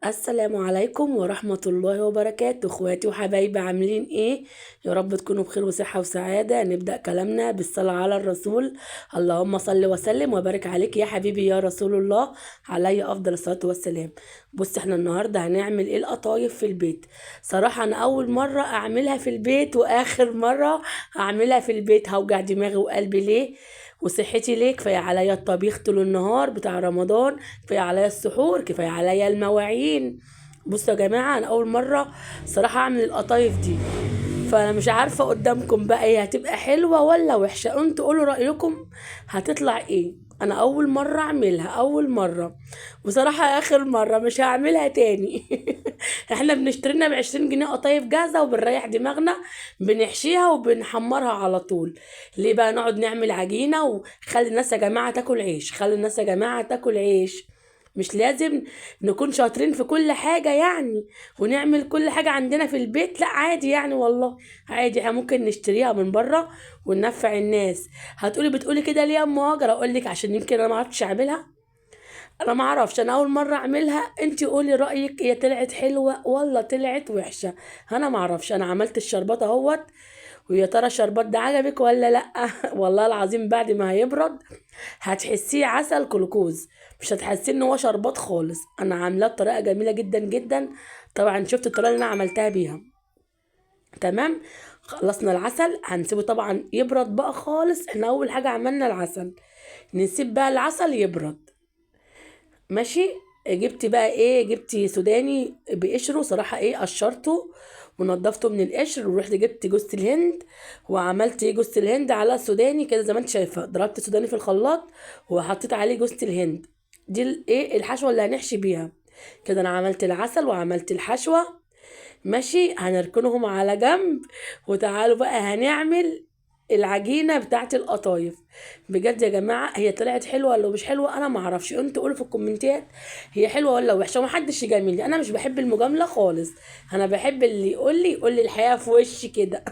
السلام عليكم ورحمة الله وبركاته، اخواتي وحبايبي، عاملين ايه؟ يا رب تكونوا بخير وصحة وسعادة. نبدأ كلامنا بالصلاة على الرسول. اللهم صل وسلم وبارك عليك يا حبيبي يا رسول الله، علي افضل الصلاة والسلام. بص، احنا النهاردة هنعمل ايه؟ القطايف في البيت. صراحة انا اول مرة اعملها في البيت واخر مرة اعملها في البيت. هوجع دماغي وقلبي ليه وصحتي ليه؟ كفاية عليا الطبيخ طول النهار بتاع رمضان، كفايه عليا السحور، كفايه عليا المواعين. بصوا يا جماعه، انا اول مره صراحه اعمل القطايف دي، فانا مش عارفه قدامكم بقى ايه، هتبقى حلوه ولا وحشه؟ انتوا قولوا رايكم هتطلع ايه. انا اول مره اعملها، اول مره بصراحه، اخر مره مش هعملها تاني. احنا بنشترينا ب20 جنيه قطايف جاهزه وبنريح دماغنا، بنحشيها وبنحمرها على طول. ليه بقى نقعد نعمل عجينه؟ وخلي الناس يا جماعه تاكل عيش، خلي الناس يا جماعه تاكل عيش. مش لازم نكون شاطرين في كل حاجة يعني، ونعمل كل حاجة عندنا في البيت. لا عادي يعني، والله عادي. احنا ممكن نشتريها من بره وننفع الناس. هتقولي بتقولي كده ليه يا ام هاجر؟ اقول لك عشان يمكن انا ما عرفتش اعملها. انا ما اعرفش، انا اول مره اعملها. انتي قولي رايك، هي طلعت حلوه ولا طلعت وحشه؟ انا ما اعرفش. انا عملت الشربات اهوت، ويا ترى الشربات ده عجبك ولا لا؟ والله العظيم بعد ما هيبرد هتحسيه عسل كلوكوز، مش هتحسيه ان هو شربات خالص. انا عاملاه بطريقه جميله جدا جدا. طبعا شفت الطريقه اللي انا عملتها بيها. تمام. خلصنا العسل، هنسيبه طبعا يبرد بقى خالص. احنا اول حاجه عملنا العسل، نسيب بقى العسل يبرد. ماشي. جبت بقى ايه؟ جبت سوداني بقشره، صراحة ايه، قشرته ونضفته من القشر، ورحت جبت جوز الهند وعملت ايه، جوز الهند على سوداني كده زي ما انت شايفه. ضربت سوداني في الخلاط وحطيت عليه جوز الهند. دي ايه الحشوة اللي هنحشي بيها. كده انا عملت العسل وعملت الحشوة. ماشي، هنركنهم على جنب. وتعالوا بقى هنعمل العجينة بتاعت القطايف. بجد يا جماعة، هي طلعت حلوة ولا مش حلوة؟ انا معرفش، انتوا قولوا في الكومنتات هي حلوة ولا وحشة، ومحدش يجاملني. انا مش بحب المجاملة خالص. انا بحب اللي يقول لي الحقيقة في وشي كده.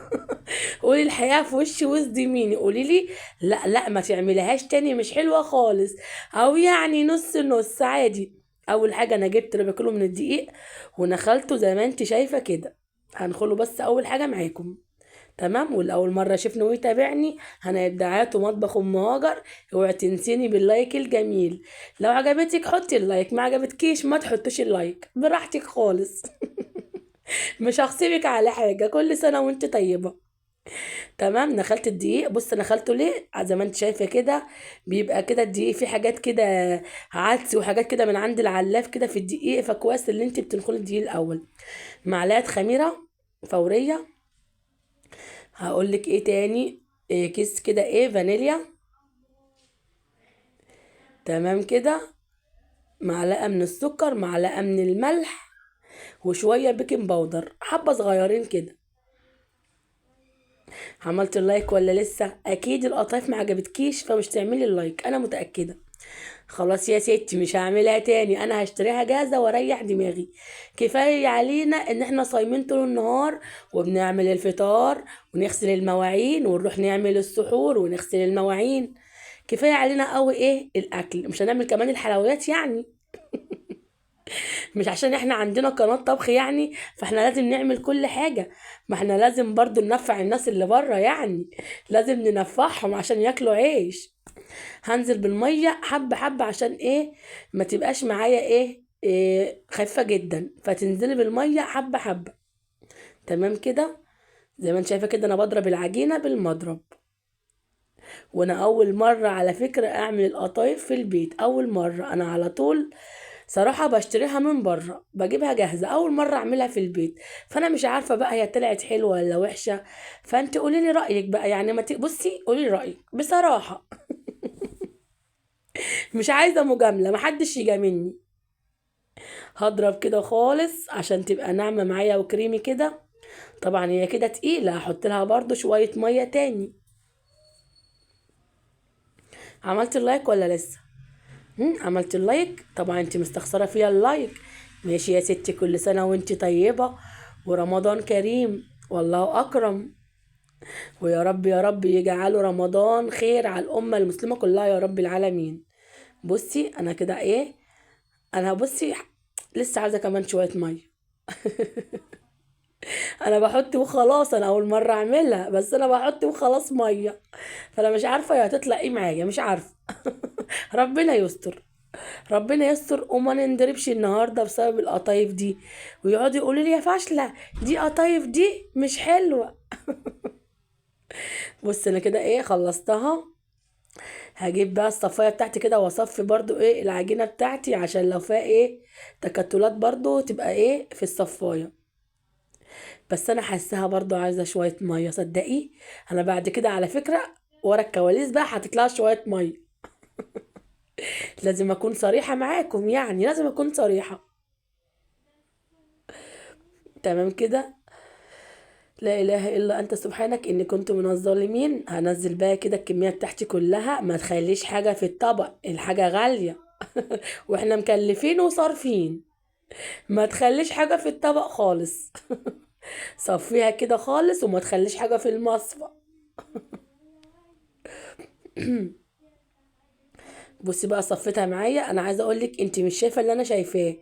قولي الحقيقة في وشي واصدميني، قولي لي لا لا ما تعمليهاش تاني، مش حلوة خالص، او يعني نص نص عادي. اول حاجة انا جبت ربع كيلو من الدقيق ونخلته زي ما انت شايفة كده. هنخله بس اول حاجة معاكم. تمام. والاول مرة شفني ويتابعني، انا ابداعات ومطبخ ام هاجر. اوعي تنسيني باللايك الجميل. لو عجبتك حطي اللايك، ما عجبتكيش ما تحطوش اللايك، براحتك خالص. مش هغصبك على حاجة. كل سنة وانت طيبة. تمام. نخلت الدقيق. بص نخلته ليه زي ما انت شايفه كده. بيبقى كده الدقيق في حاجات كده، عدس وحاجات كده من عند العلاف كده في الدقيق، فكويس اللي انت بتنخلي الدقيق الاول. معلقه خميره فوريه. هقول لك ايه تاني؟ إيه كيس كده ايه فانيليا. تمام كده. معلقه من السكر، معلقه من الملح، وشويه بيكنج باودر حبه صغيرين كده. عملت اللايك ولا لسه؟ اكيد القطايف ما عجبتكيش فمش تعملي اللايك، انا متاكده. خلاص يا ستي، مش هعملها تاني. انا هشتريها جاهزة واريح دماغي. كفاية علينا ان احنا صايمين طول النهار وبنعمل الفطار ونغسل المواعين، ونروح نعمل السحور ونغسل المواعين. كفاية علينا قوي ايه الاكل، مش هنعمل كمان الحلويات يعني. مش عشان احنا عندنا قناة طبخ يعني فاحنا لازم نعمل كل حاجة. ما احنا لازم برضو ننفع الناس اللي بره يعني، لازم ننفعهم عشان ياكلوا عيش. هنزل بالميه حبه حبه عشان ايه؟ ما تبقاش معايا إيه خفيفه جدا، فتنزلي بالميه حبه حبه. تمام كده. زي ما انت شايفه كده انا بضرب العجينه بالمضرب. وانا اول مره على فكره اعمل القطايف في البيت، اول مره. انا على طول صراحه بشتريها من بره، بجيبها جاهزه. اول مره اعملها في البيت، فانا مش عارفه بقى هي طلعت حلوه ولا وحشه. فانت قولي لي رايك بقى يعني، ما بصي قولي لي رايك بصراحه. مش عايزه مجامله، محدش يجاملني. هضرب كده خالص عشان تبقى ناعمة معايا وكريمي كده. طبعا هي كده تقيلة، هحط لها برضو شوية مية تاني. عملت اللايك ولا لسه؟ عملت اللايك. طبعا انت مستخسرة فيها اللايك. ماشي يا ستي، كل سنة وانت طيبة ورمضان كريم والله أكرم. ويا رب يا رب يجعله رمضان خير على الأمة المسلمة كلها يا رب العالمين. بصي أنا كده إيه، أنا بصي لسه عايزة كمان شوية مية. انا بحط وخلاص، انا اول مرة اعملها بس انا بحط وخلاص مية. فانا مش عارفة هي هتطلع ايه معايا، مش عارفة. ربنا يستر. ربنا يستر وما نندربش النهارده بسبب القطايف دي، ويقعدوا يقولوا لي يا فاشلة، دي قطايف دي مش حلوة. بص انا كده ايه خلصتها. هجيب بقى الصفايه بتاعتي كده واصفي برضو ايه العجينه بتاعتي، عشان لو فيها ايه تكتلات برضو تبقى ايه في الصفايه. بس انا حاساها برضو عايزه شويه ميه، صدقي. انا بعد كده على فكره ورا الكواليس بقى هتطلع شويه ميه. لازم اكون صريحه معاكم، يعني لازم اكون صريحه. تمام كده. لا اله الا انت سبحانك اني كنت من الظالمين. هنزل بقى كده الكميه بتاعتي كلها، ما تخليش حاجه في الطبق، الحاجه غاليه. واحنا مكلفين وصارفين. ما تخليش حاجه في الطبق خالص. صفيها كده خالص وما تخليش حاجه في المصفى. بصي بقى صفيتها معايا. انا عايزه اقول لك انت مش شايفه اللي انا شايفاه.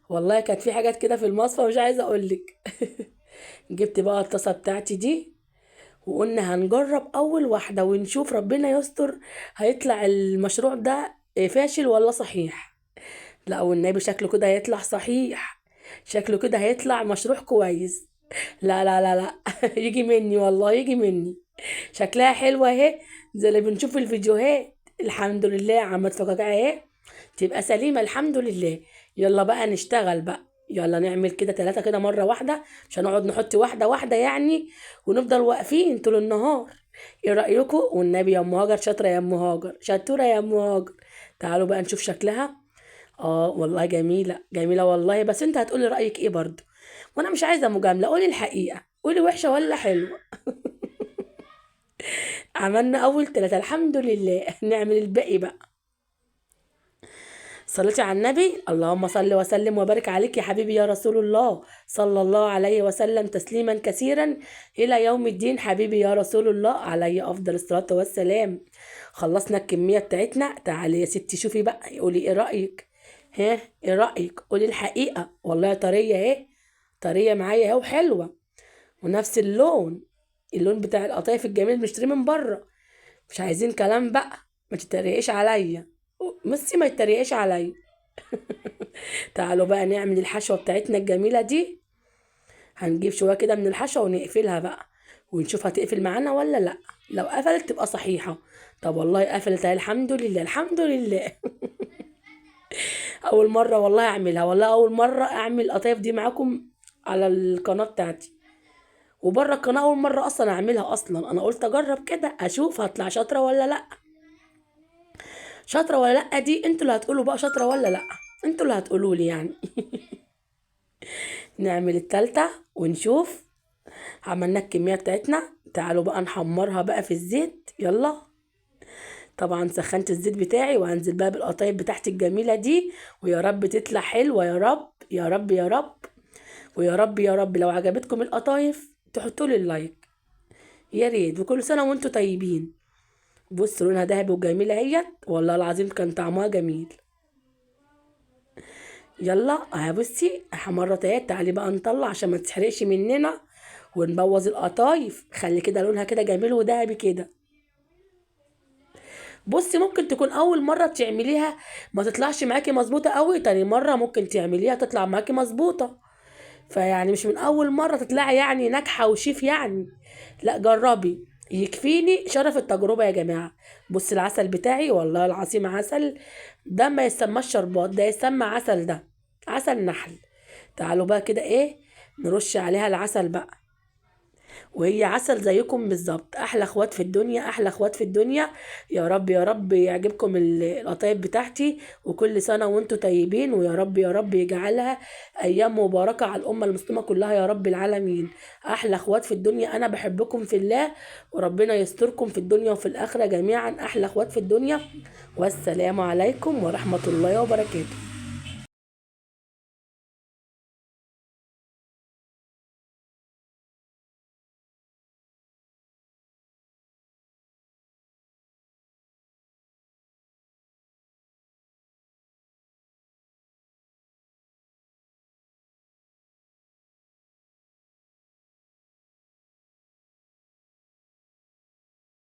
والله كانت في حاجات كده في المصفى مش عايزه اقول لك. جبت بقى الطاسه بتاعتي دي، وقلنا هنجرب اول واحده ونشوف ربنا يستر هيطلع المشروع ده فاشل ولا صحيح. لا والنبي شكله كده هيطلع صحيح. شكله كده هيطلع مشروع كويس. لا لا لا لا. يجي مني والله يجي مني. شكلها حلوة اهي، زي اللي بنشوف في الفيديوهات. الحمد لله عملت فقاقع اهي. تبقى سليمة الحمد لله. يلا بقى نشتغل بقى. يلا نعمل كده 3 كده مرة واحدة، مش هنقعد نحط واحدة واحدة يعني، ونفضل واقفين طول النهار. ايه رأيكم؟ والنبي يا ام هاجر شاطرة، يا ام هاجر شطورة، يا ام هاجر. تعالوا بقى نشوف شكلها. اه والله جميلة جميلة والله، بس انت هتقولي رأيك ايه برضو. وانا مش عايزة مجاملة، قولي الحقيقة، قولي وحشة ولا حلوة. عملنا اول 3 الحمد لله. نعمل الباقي بقى. صليتي على النبي. اللهم صل وسلم وبارك عليك يا حبيبي يا رسول الله، صلى الله عليه وسلم تسليما كثيرا الى يوم الدين. حبيبي يا رسول الله عليه افضل الصلاة والسلام. خلصنا الكمية بتاعتنا. تعالي يا ستي شوفي بقى، قولي ايه رأيك. ها، ايه رأيك؟ قولي الحقيقة. والله طرية اهي، طرية معايا اهي وحلوة، ونفس اللون. اللون بتاع القطايف الجميل مشتري من بره. مش عايزين كلام بقى. ما تتريقش عليا. ميسي ما يتريقش عليا. تعالوا بقى نعمل الحشوة بتاعتنا الجميلة دي. هنجيب شوية كده من الحشوة ونقفلها بقى، ونشوف هتقفل معانا ولا لا. لو قفلت تبقى صحيحة. طب والله قفلت اهي الحمد لله الحمد لله. اول مرة والله اعملها، والله اول مرة اعمل القطايف دي معاكم على القناة بتاعتي. وبره القناة اول مرة اصلا اعملها اصلا. انا قلت اجرب كده اشوف هطلع شاطرة ولا لا. شاطرة ولا لأ دي انتوا اللي هتقولوا بقى، شاطرة ولا لأ. انتوا اللي هتقولوا لي يعني. نعمل التالتة ونشوف. عملنا الكمية بتاعتنا. تعالوا بقى نحمرها بقى في الزيت. يلا. طبعا سخنت الزيت بتاعي، وهنزل بقى بالقطايف بتاعتي الجميلة دي. ويا رب تطلع حلوة يا رب يا رب يا رب. ويا رب يا رب لو عجبتكم القطايف تحطوا لي اللايك. يا ريت. وكل سنة وانتوا طيبين. بص لونها دهبي وجميلة اهيت، والله العظيم كان طعمها جميل. يلا اهي بصي حمرت اهي. تعالي بقى نطلع عشان ما تتحرقش مننا ونبوظ القطايف. خلي كده لونها كده جميل وذهبي كده. بصي ممكن تكون اول مره تعمليها ما تطلعش معاكي مظبوطه قوي، تاني مره ممكن تعمليها تطلع معاكي مظبوطه. فيعني مش من اول مره تطلعي يعني ناجحه وشيف يعني. لا جربي. يكفيني شرف التجربه يا جماعه. بصي العسل بتاعي والله العظيم عسل. ده ما يسمى شربات، ده يسمى عسل، ده عسل نحل. تعالوا بقى كده ايه نرش عليها العسل بقى. وهي عسل زيكم بالظبط. احلى اخوات في الدنيا، احلى اخوات في الدنيا. يا رب يا رب يعجبكم القطايف بتاعتي. وكل سنة وانتم طيبين، ويا رب يا رب يجعلها ايام مباركة على الامة المسلمة كلها يا رب العالمين. احلى اخوات في الدنيا، انا بحبكم في الله. وربنا يستركم في الدنيا وفي الاخرة جميعا. احلى اخوات في الدنيا. والسلام عليكم ورحمة الله وبركاته.